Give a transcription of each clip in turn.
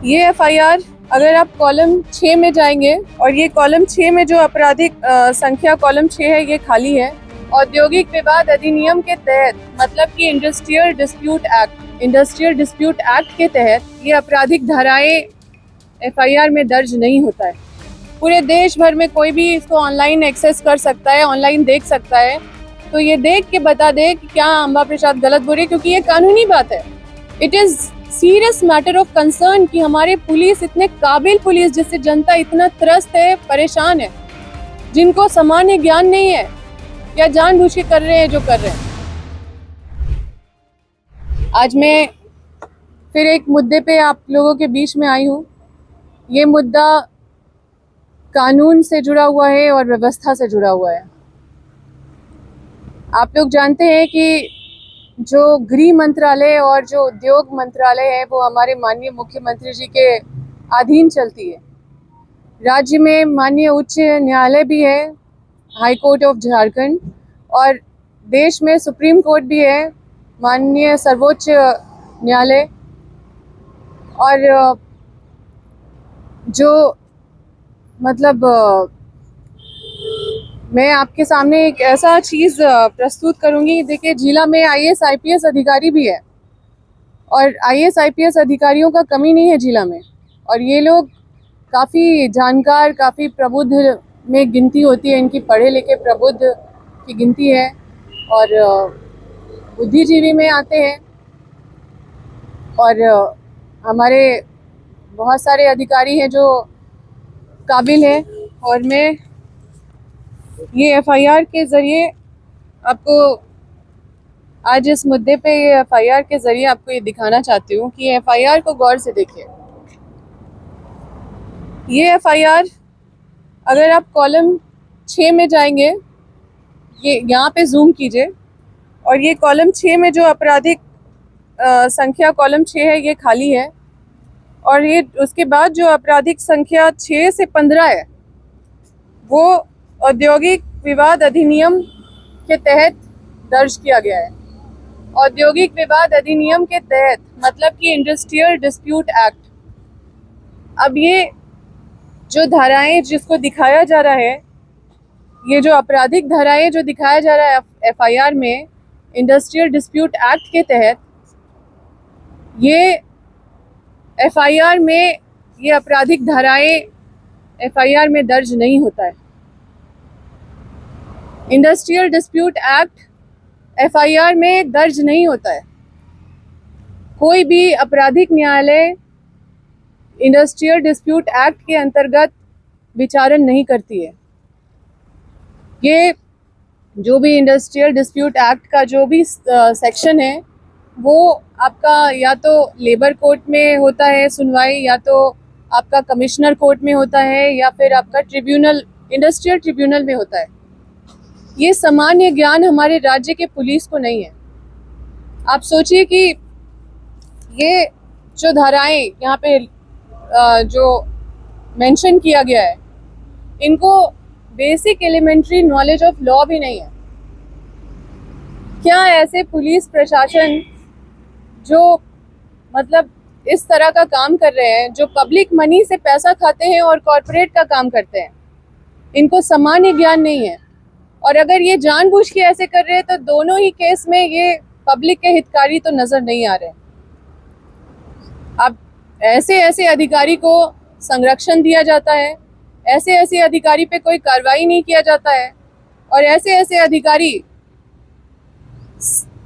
ये एफआईआर अगर आप कॉलम 6 में जाएंगे और ये कॉलम 6 में जो आपराधिक संख्या कॉलम 6 है ये खाली है। औद्योगिक विवाद अधिनियम के तहत मतलब कि इंडस्ट्रियल डिस्प्यूट एक्ट के तहत ये आपराधिक धाराएं एफआईआर में दर्ज नहीं होता है। पूरे देश भर में कोई भी इसको ऑनलाइन एक्सेस कर सकता है, ऑनलाइन देख सकता है। तो ये देख के बता दे कि क्या अंबा प्रसाद गलत बोल रही है, क्योंकि ये कानूनी बात है। It is serious matter of concern कि हमारे पुलिस इतने काबिल पुलिस जिससे जनता इतना त्रस्त है, परेशान है, जिनको सामान्य ज्ञान नहीं है या जानबूझ के कर रहे हैं जो कर रहे हैं। आज मैं फिर एक मुद्दे पे आप लोगों के बीच में आई हूँ। ये मुद्दा कानून से जुड़ा हुआ है और व्यवस्था से जुड़ा हुआ है। आप लोग जानते हैं कि जो गृह मंत्रालय और जो उद्योग मंत्रालय है वो हमारे माननीय मुख्यमंत्री जी के अधीन चलती है। राज्य में माननीय उच्च न्यायालय भी है, हाई कोर्ट ऑफ झारखंड, और देश में सुप्रीम कोर्ट भी है, माननीय सर्वोच्च न्यायालय। और जो मतलब मैं आपके सामने एक ऐसा चीज़ प्रस्तुत करूंगी। देखिए, जिला में आईएएस आईपीएस अधिकारी भी है और आईएएस आईपीएस अधिकारियों का कमी नहीं है जिला में, और ये लोग काफ़ी जानकार, काफ़ी प्रबुद्ध में गिनती होती है, इनकी पढ़े लिखे प्रबुद्ध की गिनती है और बुद्धिजीवी में आते हैं। और हमारे बहुत सारे अधिकारी हैं जो काबिल हैं, और मैं ये एफआईआर के ज़रिए आपको आज इस मुद्दे पे ये एफआईआर के ज़रिए आपको ये दिखाना चाहती हूँ कि एफआईआर को गौर से देखिए। ये एफआईआर अगर आप कॉलम 6 में जाएंगे, ये यहाँ पे जूम कीजिए, और ये कॉलम 6 में जो आपराधिक संख्या कॉलम 6 है ये खाली है, और ये उसके बाद जो आपराधिक संख्या 6 से 15 है वो औद्योगिक विवाद अधिनियम के तहत दर्ज किया गया है। औद्योगिक विवाद अधिनियम के तहत मतलब कि इंडस्ट्रियल डिस्प्यूट एक्ट। अब ये जो धाराएं जिसको दिखाया जा रहा है, ये जो आपराधिक धाराएं जो दिखाया जा रहा है एफआईआर में इंडस्ट्रियल डिस्प्यूट एक्ट के तहत, ये एफआईआर में ये आपराधिक धाराएं एफआईआर में दर्ज नहीं होता है। इंडस्ट्रियल डिस्प्यूट एक्ट एफआईआर में दर्ज नहीं होता है। कोई भी आपराधिक न्यायालय इंडस्ट्रियल डिस्प्यूट एक्ट के अंतर्गत विचारण नहीं करती है। ये जो भी इंडस्ट्रियल डिस्प्यूट एक्ट का जो भी सेक्शन है वो आपका या तो लेबर कोर्ट में होता है सुनवाई, या तो आपका कमिश्नर कोर्ट में होता है, या फिर आपका ट्रिब्यूनल, इंडस्ट्रियल ट्रिब्यूनल में होता है। ये सामान्य ज्ञान हमारे राज्य के पुलिस को नहीं है। आप सोचिए कि ये जो धाराएं यहाँ पे जो मेंशन किया गया है, इनको basic elementary knowledge of law भी नहीं है। क्या ऐसे पुलिस प्रशासन जो मतलब इस तरह का काम कर रहे हैं, जो पब्लिक मनी से पैसा खाते हैं और कॉरपोरेट का काम करते हैं, इनको सामान्य ज्ञान नहीं है? और अगर ये जानबूझ के ऐसे कर रहे हैं तो दोनों ही केस में ये पब्लिक के हितकारी तो नजर नहीं आ रहे। अब ऐसे अधिकारी को संरक्षण दिया जाता है, ऐसे अधिकारी पे कोई कार्रवाई नहीं किया जाता है, और ऐसे अधिकारी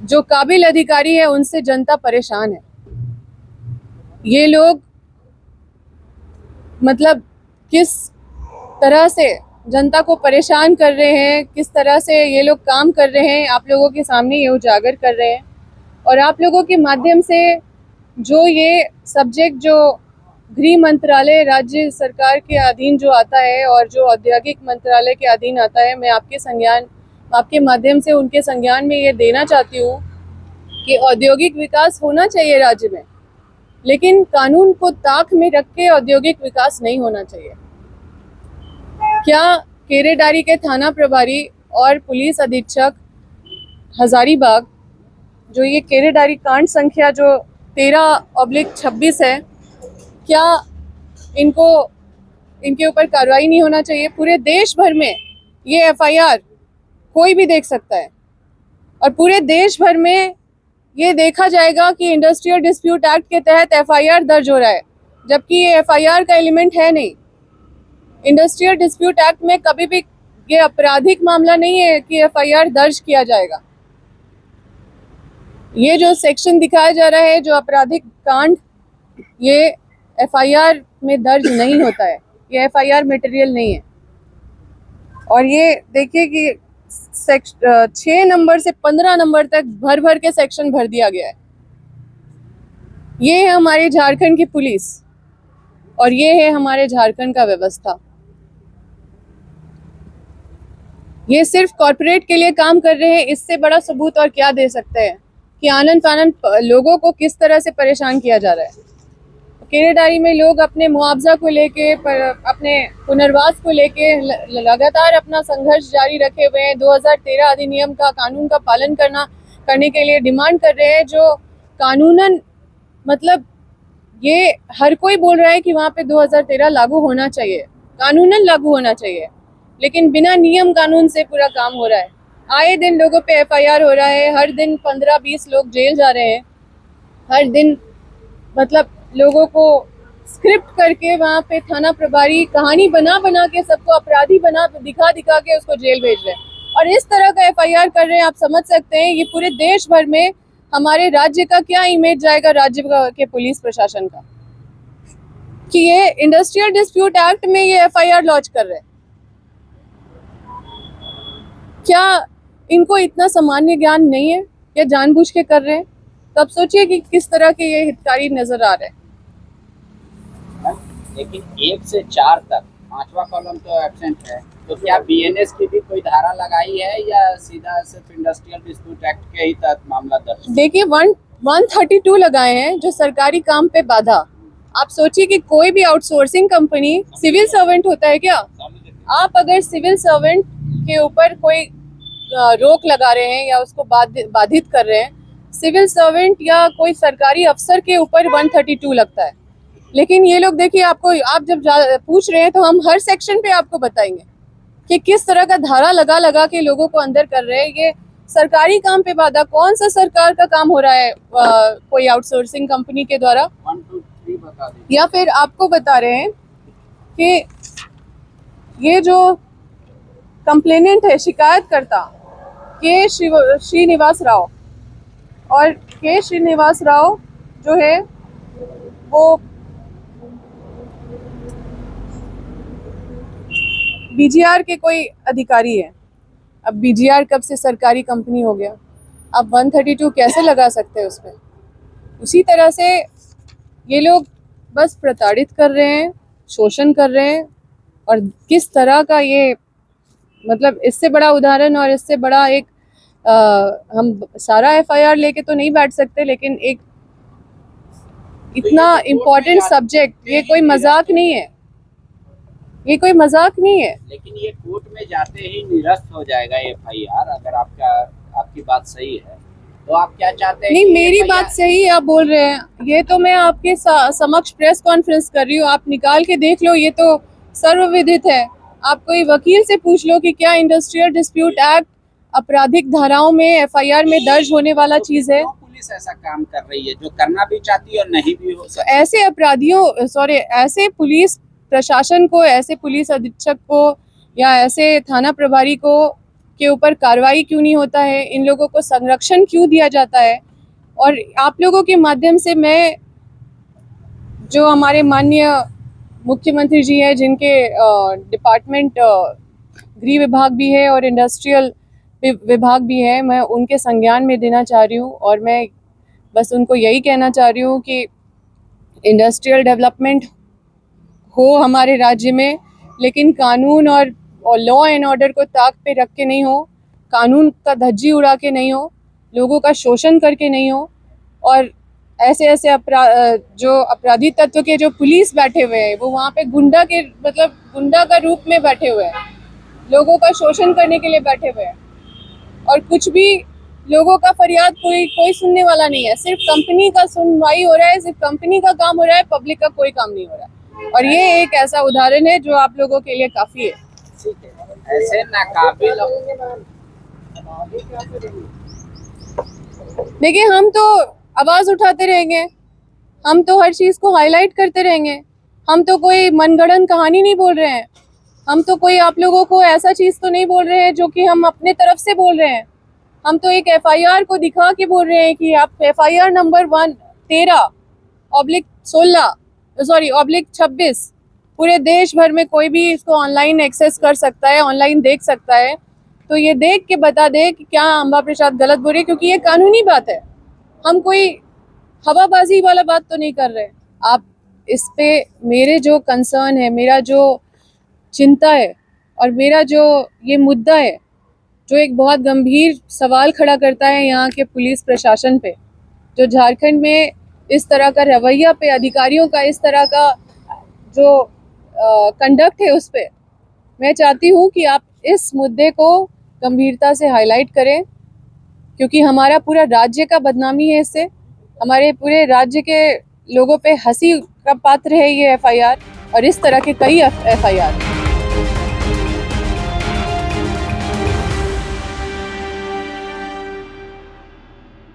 जो काबिल अधिकारी है उनसे जनता परेशान है। ये लोग मतलब किस तरह से जनता को परेशान कर रहे हैं, किस तरह से ये लोग काम कर रहे हैं, आप लोगों के सामने ये उजागर कर रहे हैं। और आप लोगों के माध्यम से जो ये सब्जेक्ट जो गृह मंत्रालय राज्य सरकार के अधीन जो आता है और जो औद्योगिक मंत्रालय के अधीन आता है, मैं आपके माध्यम से उनके संज्ञान में ये देना चाहती हूँ कि औद्योगिक विकास होना चाहिए राज्य में, लेकिन कानून को ताक में रख के औद्योगिक विकास नहीं होना चाहिए। क्या केरेडारी के थाना प्रभारी और पुलिस अधीक्षक हजारीबाग, जो ये केरेडारी कांड संख्या जो 13/26 है, क्या इनको इनके ऊपर कार्रवाई नहीं होना चाहिए? पूरे देश भर में ये एफआईआर कोई भी देख सकता है और पूरे देश भर में ये देखा जाएगा कि इंडस्ट्रियल डिस्प्यूट एक्ट के तहत एफआईआर दर्ज हो रहा है, जबकि ये एफआईआर का एलिमेंट है नहीं। इंडस्ट्रियल डिस्प्यूट एक्ट में कभी भी ये आपराधिक मामला नहीं है कि एफआईआर दर्ज किया जाएगा। ये जो सेक्शन दिखाया जा रहा है, जो आपराधिक कांड, ये एफआईआर में दर्ज नहीं होता है, ये एफआईआर मटेरियल नहीं है। और ये देखिए कि 6 नंबर से 15 नंबर तक भर भर के सेक्शन भर दिया गया है। ये है हमारे झारखंड की पुलिस और ये है हमारे झारखंड का व्यवस्था। ये सिर्फ कॉर्पोरेट के लिए काम कर रहे हैं, इससे बड़ा सबूत और क्या दे सकते हैं कि आनंद फानंद लोगों को किस तरह से परेशान किया जा रहा है। केरेडारी में लोग अपने मुआवजा को लेके, अपने पुनर्वास को लेके लगातार अपना संघर्ष जारी रखे हुए हैं। 2013 अधिनियम का, कानून का पालन करने के लिए डिमांड कर रहे हैं, जो कानूनन, मतलब ये हर कोई बोल रहा है कि वहाँ पे 2013 लागू होना चाहिए, कानूनन लागू होना चाहिए, लेकिन बिना नियम कानून से पूरा काम हो रहा है। आए दिन लोगों पे एफआईआर हो रहा है, हर दिन 15-20 लोग जेल जा रहे हैं, हर दिन मतलब लोगों को स्क्रिप्ट करके वहाँ पे थाना प्रभारी कहानी बना बना के सबको अपराधी बना दिखा के उसको जेल भेज रहे हैं और इस तरह का एफआईआर कर रहे हैं। आप समझ सकते हैं ये पूरे देश भर में हमारे राज्य का क्या इमेज जाएगा, राज्य के पुलिस प्रशासन का, कि ये इंडस्ट्रियल डिस्प्यूट एक्ट में ये एफआईआर लॉन्च कर रहे हैं। क्या इनको इतना सामान्य ज्ञान नहीं है या जानबूझ के कर रहे हैं? तो अब सोचिए कि किस तरह के ये हितकारी नजर आ रहे हैं। लेकिन 1 से 4 तक 5वां कॉलम तो एब्सेंट है, तो क्या बीएनएस की भी कोई धारा लगाई है या सीधा सिर्फ इंडस्ट्रियल डिस्प्यूट एक्ट के ही तहत मामला दर्ज? देखिए 132 लगाए हैं, जो सरकारी काम पे बाधा। आप सोचिए कि कोई भी आउटसोर्सिंग कंपनी सिविल सर्वेंट होता है क्या? आप अगर सिविल सर्वेंट के ऊपर कोई रोक लगा रहे हैं या उसको बाधित कर रहे हैं, सिविल सर्वेंट या कोई सरकारी अफसर के ऊपर 132 लगता है। लेकिन ये लोग देखिए, आप जब पूछ रहे हैं तो हम हर सेक्शन पे आपको बताएंगे कि किस तरह का धारा लगा के लोगों को अंदर कर रहे हैं। ये सरकारी काम पे बाधा, कौन सा सरकार का काम हो रहा है कोई आउटसोर्सिंग कंपनी के द्वारा? 1 2 3 बता दीजिए। या फिर आपको बता रहे हैं कि ये जो कंप्लेनेंट है, शिकायतकर्ता के श्रीनिवास राव, और के श्रीनिवास राव जो है वो बीजीआर के कोई अधिकारी है। अब बीजीआर कब से सरकारी कंपनी हो गया? आप 132 कैसे लगा सकते हैं उसमें? उसी तरह से ये लोग बस प्रताड़ित कर रहे हैं, शोषण कर रहे हैं। और किस तरह का ये, मतलब इससे बड़ा उदाहरण और इससे बड़ा एक हम सारा एफआईआर लेके तो नहीं बैठ सकते, लेकिन एक इतना इम्पोर्टेंट सब्जेक्ट, ये कोई मजाक नहीं है, ये कोई मजाक नहीं है। लेकिन ये कोर्ट में जाते ही निरस्त हो जाएगा एफआईआर, अगर आपकी बात सही है तो आप क्या चाहते हैं? नहीं, मेरी बात सही आप बोल रहे हैं, ये तो मैं आपके समक्ष प्रेस कॉन्फ्रेंस कर रही हूँ, आप निकाल के देख लो, ये तो सर्वविदित है। आप कोई वकील से पूछ लो कि क्या इंडस्ट्रियल डिस्प्यूट एक्ट आपराधिक धाराओं में एफआईआर में दर्ज होने वाला चीज है? पुलिस ऐसा काम कर रही है जो करना भी चाहती है और नहीं भी हो सकती। तो ऐसे अपराधियों, ऐसे पुलिस प्रशासन को, ऐसे पुलिस अधीक्षक को या ऐसे थाना प्रभारी को के ऊपर कार्रवाई क्यों नहीं होता है? इन लोगों को संरक्षण क्यों दिया जाता है? और आप लोगों के माध्यम से मैं, जो हमारे माननीय मुख्यमंत्री जी हैं, जिनके डिपार्टमेंट गृह विभाग भी है और इंडस्ट्रियल विभाग भी है, मैं उनके संज्ञान में देना चाह रही हूँ। और मैं बस उनको यही कहना चाह रही हूँ कि इंडस्ट्रियल डेवलपमेंट हो हमारे राज्य में, लेकिन कानून और लॉ एंड ऑर्डर को ताक पे रख के नहीं हो, कानून का धज्जी उड़ा के नहीं हो, लोगों का शोषण करके नहीं हो, और ऐसे जो अपराधी तत्व के जो पुलिस बैठे हुए हैं, वो वहाँ पे गुंडा का रूप में बैठे हुए हैं, लोगों का शोषण करने के लिए बैठे हुए हैं। और कुछ भी लोगों का फरियाद कोई सुनने वाला नहीं है। सिर्फ कंपनी का सुनवाई हो रहा है, सिर्फ कंपनी का काम हो रहा है, पब्लिक का कोई काम नहीं हो रहा है। और ये एक ऐसा उदाहरण है जो आप लोगों के लिए काफी है। ठीक है, ऐसे नाकाबिल देखिए, हम तो आवाज उठाते रहेंगे, हम तो हर चीज को हाईलाइट करते रहेंगे, हम तो कोई मनगढ़ंत कहानी नहीं बोल रहे हैं, हम तो कोई आप लोगों को ऐसा चीज तो नहीं बोल रहे हैं जो कि हम अपने तरफ से बोल रहे हैं। हम तो एक एफआईआर को दिखा के बोल रहे हैं कि आप एफआईआर नंबर 13/16 पूरे देश भर में कोई भी इसको ऑनलाइन एक्सेस कर सकता है, ऑनलाइन देख सकता है। तो ये देख के बता दे कि क्या अम्बा प्रसाद गलत बोल रही है, क्योंकि ये कानूनी बात है। हम कोई हवाबाजी वाला बात तो नहीं कर रहे। आप इस पे मेरे जो कंसर्न है, मेरा जो चिंता है और मेरा जो ये मुद्दा है, जो एक बहुत गंभीर सवाल खड़ा करता है यहाँ के पुलिस प्रशासन पे, जो झारखंड में इस तरह का रवैया पे, अधिकारियों का इस तरह का जो कंडक्ट है, उस पे मैं चाहती हूँ कि आप इस मुद्दे को गंभीरता से हाईलाइट करें, क्योंकि हमारा पूरा राज्य का बदनामी है इससे। हमारे पूरे राज्य के लोगों पे हंसी का पात्र है ये एफआईआर और इस तरह के कई एफआईआर।